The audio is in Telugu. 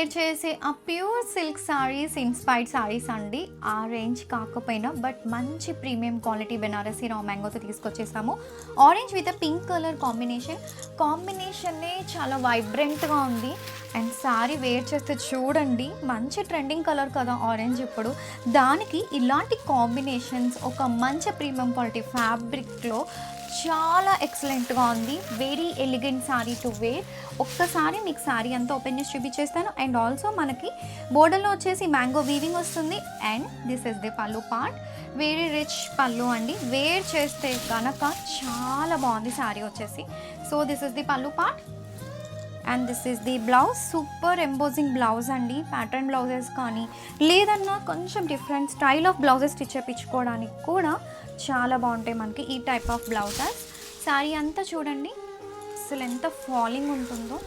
వేర్ చేసే ఆ pure silk saris inspired saris అండి. ఆ రేంజ్ కాకపోయినా బట్ మంచి ప్రీమియం క్వాలిటీ బెనారసీ రా మ్యాంగోతో తీసుకొచ్చేసాము. ఆరెంజ్ విత్ పింక్ కలర్ కాంబినేషన్నే చాలా వైబ్రెంట్గా ఉంది. అండ్ సారీ వేర్ చేస్తే చూడండి, మంచి ట్రెండింగ్ కలర్ కదా ఆరెంజ్ ఇప్పుడు. దానికి ఇలాంటి కాంబినేషన్స్ ఒక మంచి ప్రీమియం క్వాలిటీ ఫ్యాబ్రిక్లో చాలా ఎక్సలెంట్గా ఉంది. Very elegant sari to wear. ఒక్కసారి మీకు సారీ అంతా ఓపెన్ చేసి చూపించేస్తాను. అండ్ ఆల్సో మనకి బోర్డర్లో వచ్చేసి మ్యాంగో వీవింగ్ వస్తుంది. అండ్ దిస్ ఇస్ ది పళ్ళు పార్ట్. వెరీ రిచ్ పళ్ళు అండి. వేర్ చేస్తే కనుక చాలా బాగుంది సారీ వచ్చేసి. సో దిస్ ఇస్ ది పళ్ళు part and this is the blouse. Super embossing blouse అండి. ప్యాటర్న్ బ్లౌజెస్ కానీ లేదన్నా కొంచెం different style of blouses stitch చేయించుకోవడానికి కూడా చాలా బాగుంటాయి మనకి ఈ టైప్ ఆఫ్ బ్లౌజెస్. శారీ అంతా చూడండి అసలు ఎంత ఫాలింగ్ ఉంటుందో.